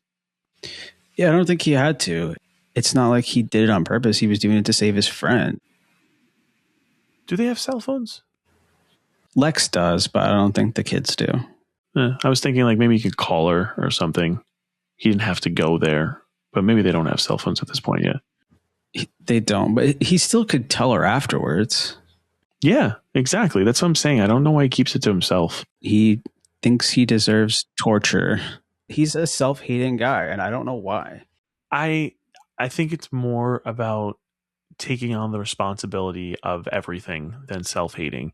Yeah, I don't think he had to. It's not like he did it on purpose. He was doing it to save his friend. Do they have cell phones? Lex does, but I don't think the kids do. I was thinking, like, maybe you could call her or something. He didn't have to go there, but maybe they don't have cell phones at this point yet. They don't, but he still could tell her afterwards. Yeah, exactly. That's what I'm saying. I don't know why he keeps it to himself. He thinks he deserves torture. He's a self-hating guy, and I don't know why. I think it's more about taking on the responsibility of everything than self-hating.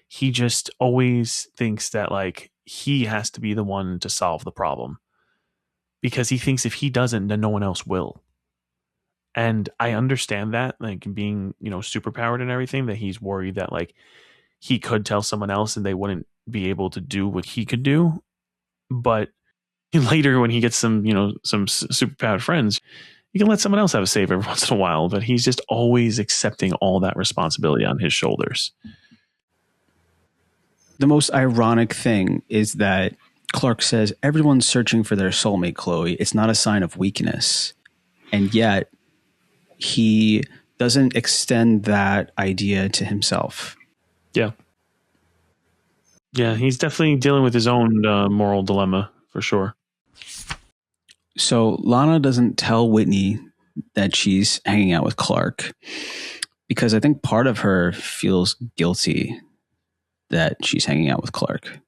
He just always thinks that, like, he has to be the one to solve the problem, because he thinks if he doesn't, then no one else will. And I understand that, like, being, you know, superpowered and everything, that he's worried that, like, he could tell someone else and they wouldn't be able to do what he could do. But later, when he gets some, you know, some superpowered friends, you can let someone else have a save every once in a while. But he's just always accepting all that responsibility on his shoulders. The most ironic thing is that Clark says, everyone's searching for their soulmate, Chloe. It's not a sign of weakness. And yet he doesn't extend that idea to himself. Yeah. Yeah, he's definitely dealing with his own moral dilemma for sure. So Lana doesn't tell Whitney that she's hanging out with Clark because I think part of her feels guilty that she's hanging out with Clark.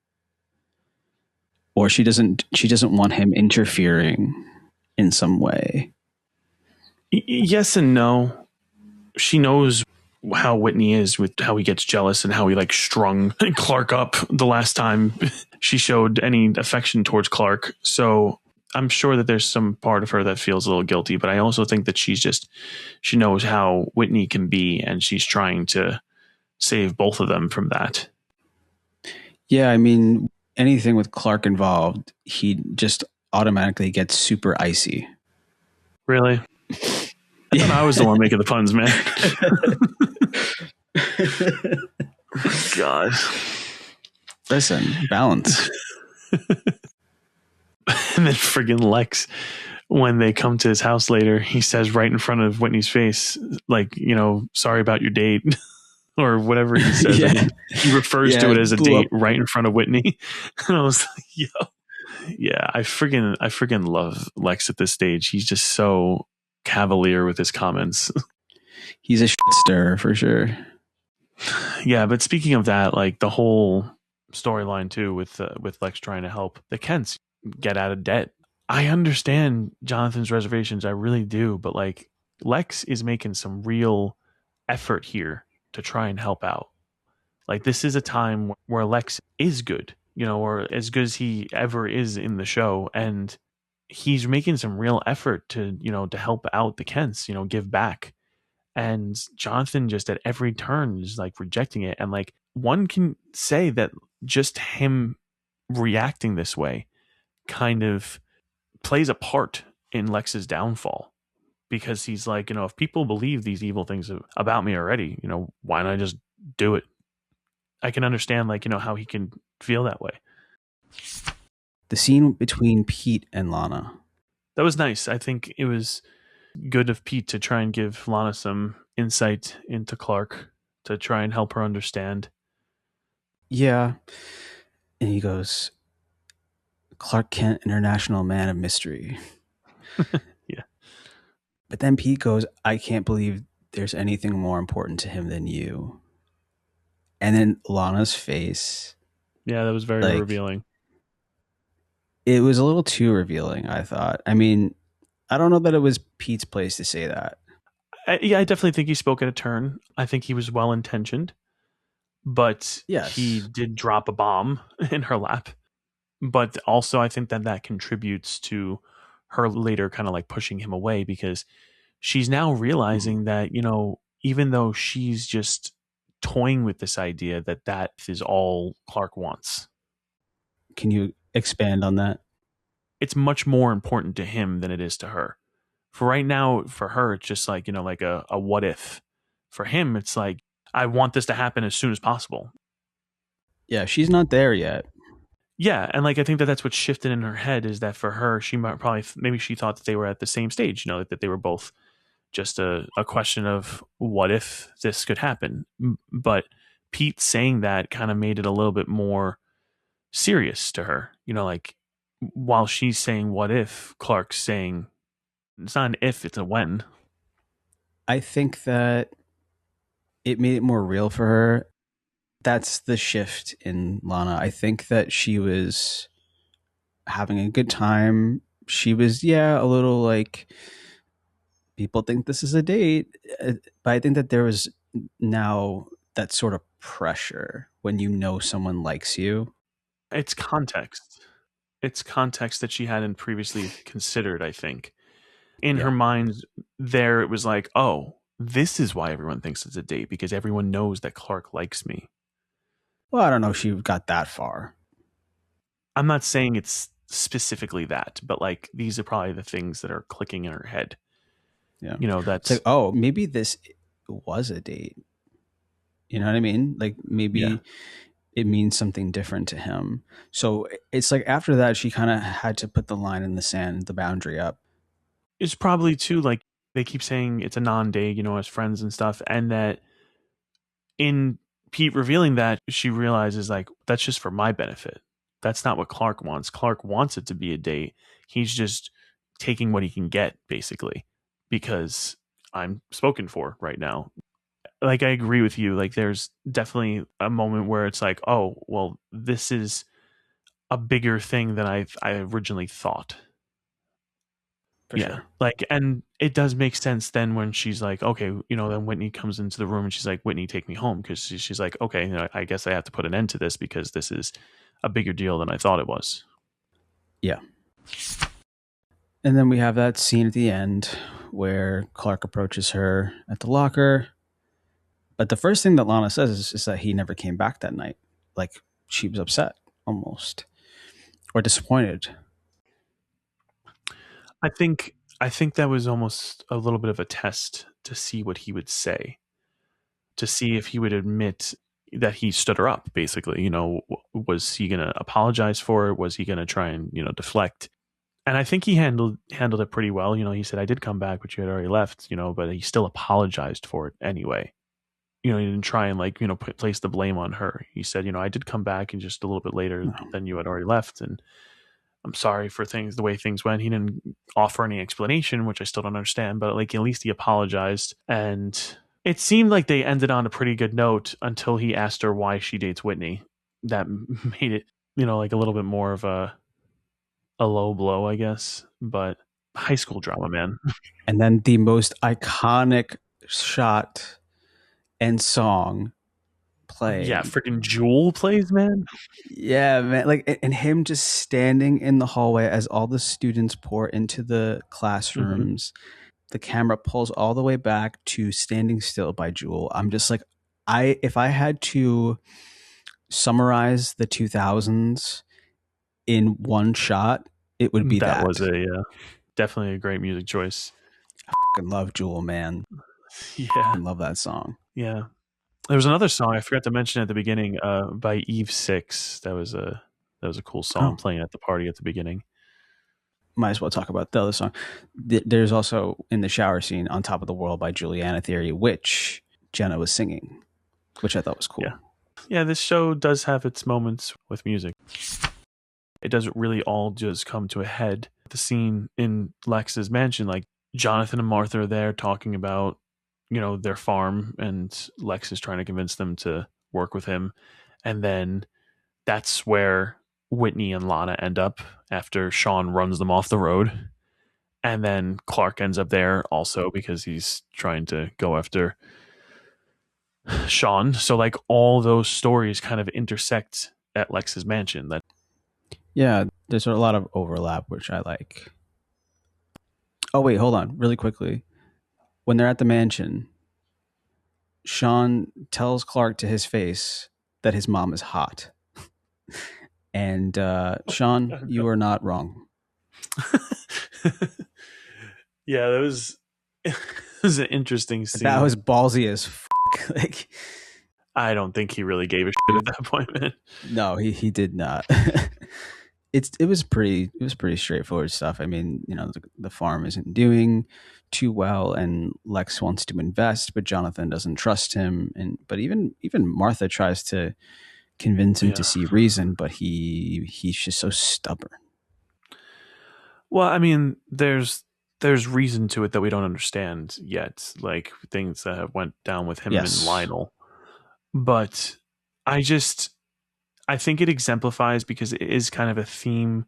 Or she doesn't want him interfering in some way. Yes and no. She knows how Whitney is with how he gets jealous and how he like strung Clark up the last time she showed any affection towards Clark. So I'm sure that there's some part of her that feels a little guilty, but I also think that she knows how Whitney can be, and she's trying to save both of them from that. Yeah, I mean, anything with Clark involved, he just automatically gets super icy. Really? I thought I was the one making the puns, man. God. Listen, balance. And then friggin' Lex, when they come to his house later, he says right in front of Whitney's face, like, sorry about your date. Or whatever he says. Yeah. I mean, he refers to it as a date right in front of Whitney. And I was like, yo. Yeah, I friggin' love Lex at this stage. He's just so cavalier with his comments. He's a shit stirrer for sure. Yeah, but speaking of that, like the whole storyline too with Lex trying to help the Kents get out of debt. I understand Jonathan's reservations, I really do, but like Lex is making some real effort here to try and help out. Like this is a time where Lex is good, or as good as he ever is in the show, and he's making some real effort to help out the Kents, give back. And Jonathan just at every turn is like rejecting it. And like one can say that just him reacting this way kind of plays a part in Lex's downfall, because he's like, if people believe these evil things about me already, why don't I just do it? I can understand like, how he can feel that way. The scene between Pete and Lana. That was nice. I think it was good of Pete to try and give Lana some insight into Clark, to try and help her understand. Yeah. And he goes, Clark Kent, international man of mystery. Yeah. But then Pete goes, I can't believe there's anything more important to him than you. And then Lana's face. Yeah, that was very revealing. It was a little too revealing, I thought. I mean, I don't know that it was Pete's place to say that. I definitely think he spoke at a turn. I think he was well-intentioned, but yes, he did drop a bomb in her lap. But also I think that contributes to her later kind of like pushing him away, because she's now realizing that, even though she's just toying with this idea that is all Clark wants. Can you expand on that? It's much more important to him than it is to her. For right now, for her, it's just like, like a what if. For him, it's like, I want this to happen as soon as possible. Yeah, she's not there yet. Yeah, and like I think that's what shifted in her head, is that for her, she might maybe she thought that they were at the same stage, that they were both just a question of what if this could happen. But Pete saying that kind of made it a little bit more serious to her. Like while she's saying what if, Clark's saying it's not an if, it's a when. I think that it made it more real for her. That's the shift in Lana. I think that she was having a good time. She was, a little like, people think this is a date. But I think that there was now that sort of pressure when someone likes you. It's context. It's context that she hadn't previously considered, I think. In her mind there, it was like, oh, this is why everyone thinks it's a date, because everyone knows that Clark likes me. Well, I don't know if she got that far. I'm not saying it's specifically that, but like these are probably the things that are clicking in her head. Yeah. That's like, oh, maybe this was a date. You know what I mean? Like maybe it means something different to him. So it's like after that, she kind of had to put the line in the sand, the boundary up. It's probably too like they keep saying it's a non-date, as friends and stuff, and that in Pete revealing that, she realizes like that's just for my benefit. That's not what Clark wants. Clark wants it to be a date. He's just taking what he can get, basically, because I'm spoken for right now. Like I agree with you. Like there's definitely a moment where it's like, oh, well, this is a bigger thing than I originally thought. For Yeah. sure. Like, and it does make sense then when she's like, okay, then Whitney comes into the room and she's like, Whitney, take me home. Cause she's like, okay, I guess I have to put an end to this because this is a bigger deal than I thought it was. Yeah. And then we have that scene at the end where Clark approaches her at the locker. But the first thing that Lana says is that he never came back that night. Like she was upset almost or disappointed. I think, I think that was almost a little bit of a test to see what he would say, to see if he would admit that he stood her up, basically. Was he going to apologize for it? Was he going to try and, deflect? And I think he handled it pretty well. He said, I did come back, but you had already left, but he still apologized for it anyway. He didn't try and like, place the blame on her. He said, I did come back and just a little bit later No. than you had already left. And I'm sorry for the way things went. He didn't offer any explanation, which I still don't understand, but like at least he apologized. And it seemed like they ended on a pretty good note until he asked her why she dates Whitney. That made it, like a little bit more of a low blow, I guess. But high school drama, man. And then the most iconic shot and song Yeah, playing. freaking Jewel plays, man. Yeah, man. Like, and him just standing in the hallway as all the students pour into the Mm-hmm. classrooms. The camera pulls all the way back to Standing Still by Jewel. I'm just like, if I had to summarize the 2000s in one shot, it would be That that. was definitely a great music choice. I love Jewel, man. Yeah, I love that song. yeah. There was another song I forgot to mention at the beginning, by Eve Six. That was a cool song Oh, playing at the party at the beginning. might as well talk about the other song. There's also in the shower scene "On Top of the World" by Juliana Theory, which Jenna was singing, which I thought was Yeah, cool. yeah. This show does have its moments with music. It doesn't really all just come to a head. The scene in Lex's mansion, like Jonathan and Martha are there talking about, their farm, and Lex is trying to convince them to work with him. And then that's where Whitney and Lana end up after Sean runs them off the road. And then Clark ends up there also because he's trying to go after Sean. So like all those stories kind of intersect at Lex's mansion. That Yeah, there's a lot of overlap, which I like. Oh wait, hold on, really quickly. When they're at the mansion, Sean tells Clark to his face that his mom is hot, and Sean, you are not wrong. yeah, that was it was an interesting That scene. was ballsy as like, I don't think he really gave a shit at that point, man. no, he did not. It was pretty straightforward stuff. I mean, the farm isn't doing too well, and Lex wants to invest, but Jonathan doesn't trust him, and but even Martha tries to convince him to Yeah. see reason, but he's just so stubborn. Well, I mean, there's reason to it that we don't understand yet, like things that have went down with him and Yes. Lionel. But I just I think it exemplifies because it is kind of a theme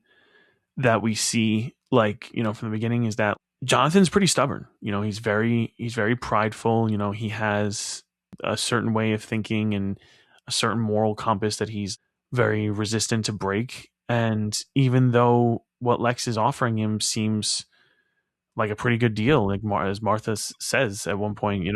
that we see, like, from the beginning, is that Jonathan's pretty stubborn. He's very prideful. He has a certain way of thinking and a certain moral compass that he's very resistant to break. And even though what Lex is offering him seems like a pretty good deal, like as Martha says at one point,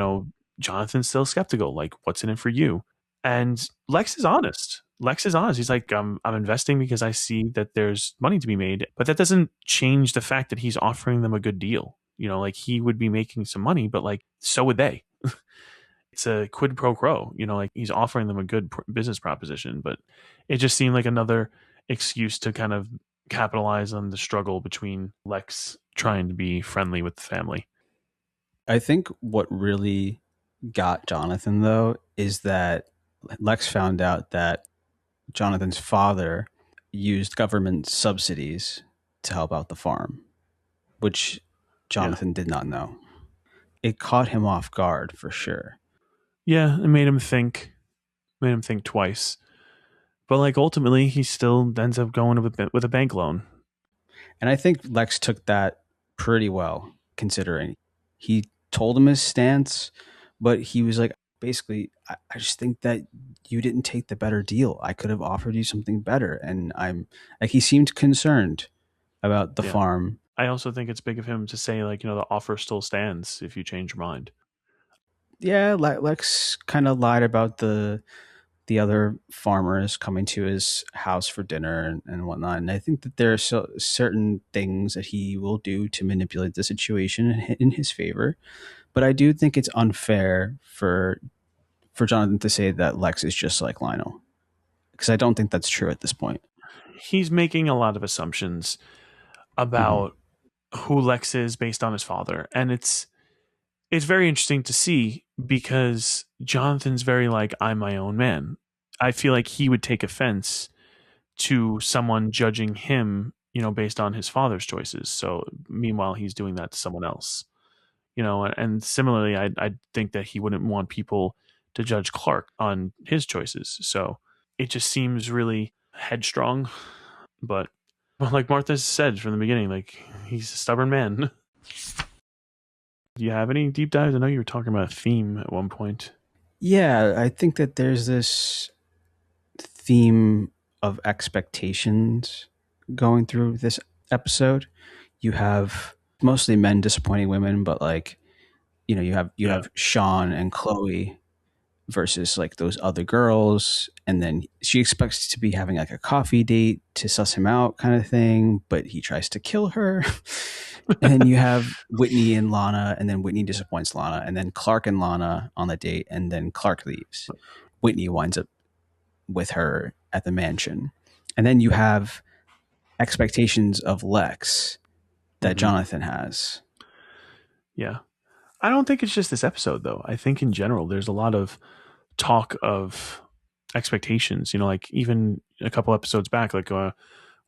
Jonathan's still skeptical. Like, what's in it for you? And Lex is honest. Lex is honest. He's like, I'm investing because I see that there's money to be made, but that doesn't change the fact that he's offering them a good deal. Like he would be making some money, but like so would they. it's a quid pro quo, like he's offering them a good business proposition, but it just seemed like another excuse to kind of capitalize on the struggle between Lex trying to be friendly with the family. I think what really got Jonathan, though, is that Lex found out that Jonathan's father used government subsidies to help out the farm, which Yeah. Jonathan did not know. It caught him off guard for sure. Yeah, it made him think twice. But like ultimately he still ends up going with a bank loan. And I think Lex took that pretty well, considering he told him his stance, but he was like, basically, I just think that you didn't take the better deal. I could have offered you something better. And I'm like, he seemed concerned about the Yeah. farm. I also think it's big of him to say like, the offer still stands if you change your mind. Yeah, Lex kind of lied about the other farmers coming to his house for dinner and whatnot. And I think that there are certain things that he will do to manipulate the situation in his favor. But I do think it's unfair for Jonathan to say that Lex is just like Lionel, because I don't think that's true at this point. He's making a lot of assumptions Hmm. about who Lex is based on his father. And it's very interesting to see because Jonathan's very like, I'm my own man. I feel like he would take offense to someone judging him, based on his father's choices. So meanwhile, he's doing that to someone else, and similarly, I think that he wouldn't want people to judge Clark on his choices. So it just seems really headstrong. But like Martha said from the beginning, like he's a stubborn man. Do you have any deep dives? I know you were talking about a theme at one point. Yeah, I think that there's this theme of expectations going through this episode. You have mostly men disappointing women, but like, you Yeah. have Sean and Chloe versus like those other girls, and then she expects to be having like a coffee date to suss him out kind of thing, but he tries to kill her. And then you have Whitney and Lana, and then Whitney disappoints Lana, and then Clark and Lana on the date, and then Clark leaves. Whitney winds up with her at the mansion. And then you have expectations of Lex that Hmm. Jonathan has. Yeah. I don't think it's just this episode, though. I think in general, there's a lot of talk of expectations, like even a couple episodes back, like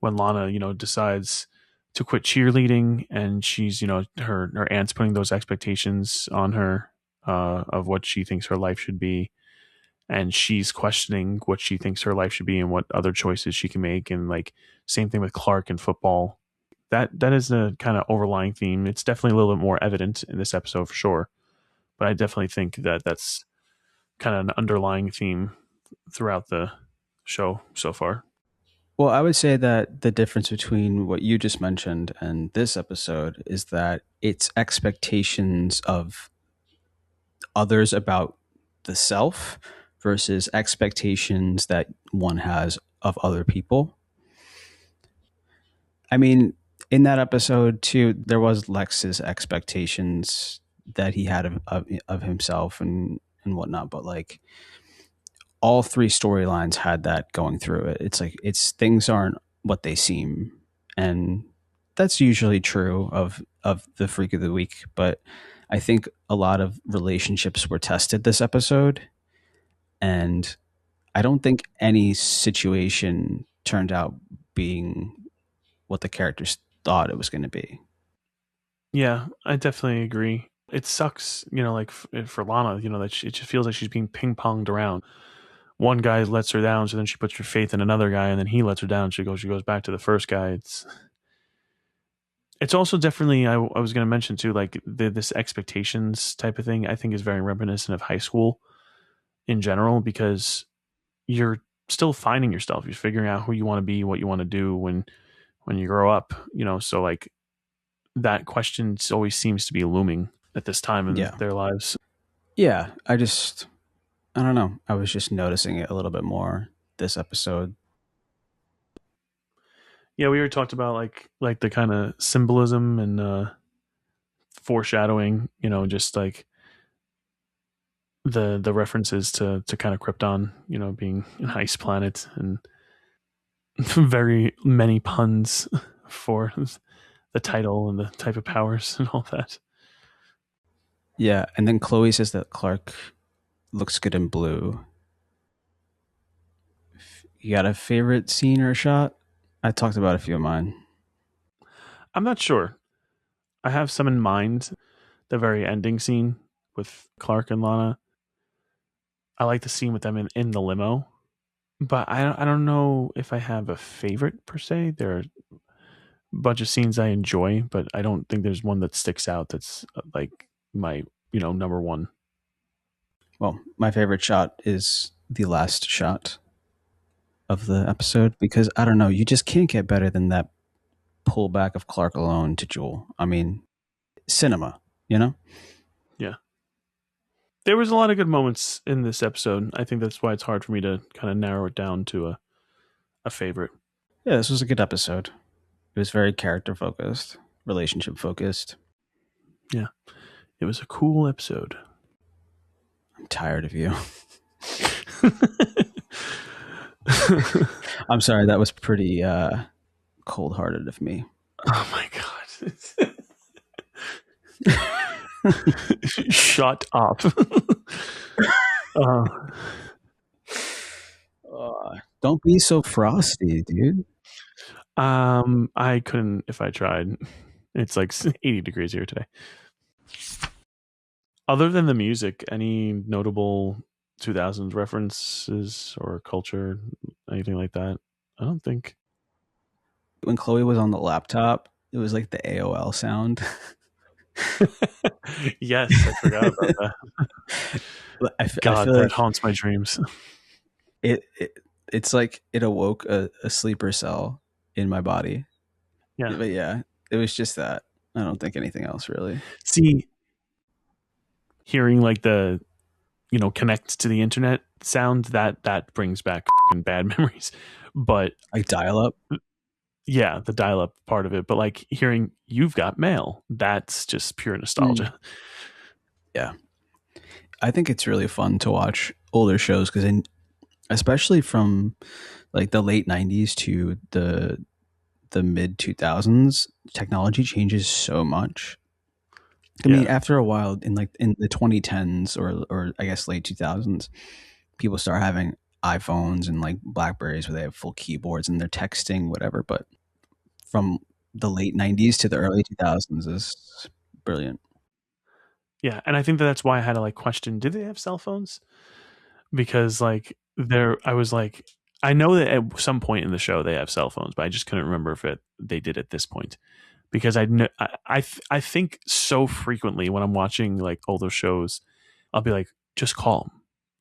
when Lana, decides to quit cheerleading and she's, her aunt's putting those expectations on her of what she thinks her life should be. And she's questioning what she thinks her life should be and what other choices she can make. And like, same thing with Clark in football. That is a kind of overlying theme. It's definitely a little bit more evident in this episode for sure. But I definitely think that that's kind of an underlying theme throughout the show so far. Well, I would say that the difference between what you just mentioned and this episode is that it's expectations of others about the self versus expectations that one has of other people. I mean, in that episode too, there was Lex's expectations that he had of himself and whatnot, but like all three storylines had that going through it. It's like it's things aren't what they seem, and that's usually true of the Freak of the Week. But I think a lot of relationships were tested this episode, and I don't think any situation turned out being what the characters thought it was going to be. Yeah, I definitely agree. It sucks, like for Lana, that it just feels like she's being ping ponged around. One guy lets her down, so then she puts her faith in another guy, and then he lets her down. She goes back to the first guy. It's also definitely I was going to mention too, like this expectations type of thing. I think is very reminiscent of high school in general because you're still finding yourself. You're figuring out who you want to be, what you want to do when you grow up. So like that question always seems to be looming at this time in Yeah. their lives. Yeah. I don't know. I was just noticing it a little bit more this episode. Yeah, we already talked about like the kind of symbolism and foreshadowing. Just like the references to kind of Krypton, being an ice planet, and very many puns for the title and the type of powers and all that. Yeah, and then Chloe says that Clark looks good in blue. You got a favorite scene or shot? I talked about a few of mine. I'm not sure. I have some in mind. The very ending scene with Clark and Lana. I like the scene with them in the limo, but I don't know if I have a favorite per se. There are a bunch of scenes I enjoy, but I don't think there's one that sticks out that's like my number one. Well, my favorite shot is the last shot of the episode because I don't know, you just can't get better than that pullback of Clark alone to Jewel. I mean, cinema, you know? Yeah. There was a lot of good moments in this episode. I think that's why it's hard for me to kind of narrow it down to a favorite. Yeah, this was a good episode. It was very character focused, relationship focused. Yeah. It was a cool episode. I'm tired of you. I'm sorry, that was pretty cold-hearted of me. Oh my god. Shut up. Don't be so frosty, dude. I couldn't if I tried. It's like 80 degrees here today. Other than the music, any notable 2000s references or culture, anything like that? I don't think. When Chloe was on the laptop, it was like the AOL sound. Yes, I forgot about that. God, that like haunts my dreams. It's like it awoke a sleeper cell in my body. Yeah. But yeah, it was just that. I don't think anything else really. See, hearing like the connect to the internet sound, that brings back bad memories. But like dial up? Yeah, the dial up part of it. But like hearing "You've Got Mail," that's just pure nostalgia. Yeah. I think it's really fun to watch older shows because especially from like the late 90s to the mid 2000s, technology changes so much. I mean, after a while in the 2010s or I guess late 2000s, people start having iPhones and like Blackberries where they have full keyboards and they're texting, whatever. But from the late 90s to the early 2000s is brilliant. Yeah, and I think that's why I had to like question, did they have cell phones? Because like I was like, I know that at some point in the show they have cell phones, but I just couldn't remember if they did at this point. Because I think so frequently when I'm watching like older shows, I'll be like, just call them.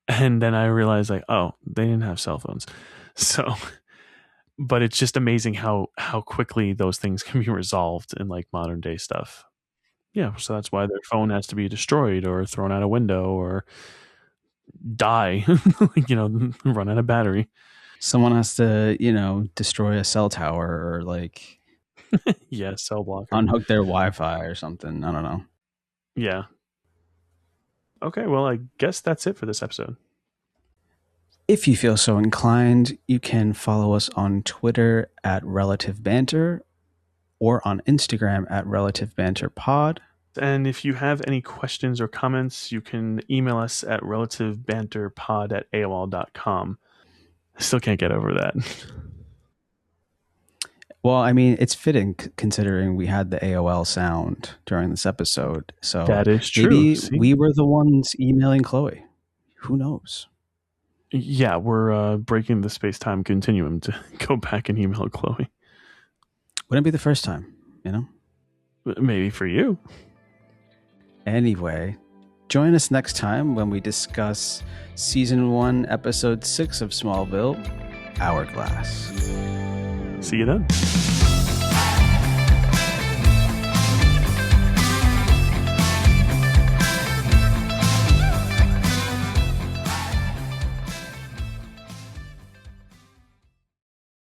And then I realize like, oh, they didn't have cell phones. So, but it's just amazing how quickly those things can be resolved in like modern day stuff. Yeah, so that's why their phone has to be destroyed or thrown out a window or die, run out of battery. Someone has to, destroy a cell tower or like yeah, cell blocker. Unhook their Wi-Fi or something. I don't know. Yeah. Okay, well, I guess that's it for this episode. If you feel so inclined, you can follow us on Twitter at Relative Banter or on Instagram at Relative Banter Pod. And if you have any questions or comments, you can email us at relativebanterpod@aol.com. I still can't get over that. Well, I mean, it's fitting considering we had the AOL sound during this episode. So that is true. Maybe we were the ones emailing Chloe. Who knows? Yeah, we're breaking the space-time continuum to go back and email Chloe. Wouldn't be the first time, Maybe for you. Anyway, join us next time when we discuss Season 1, Episode 6 of Smallville, Hourglass. See you then.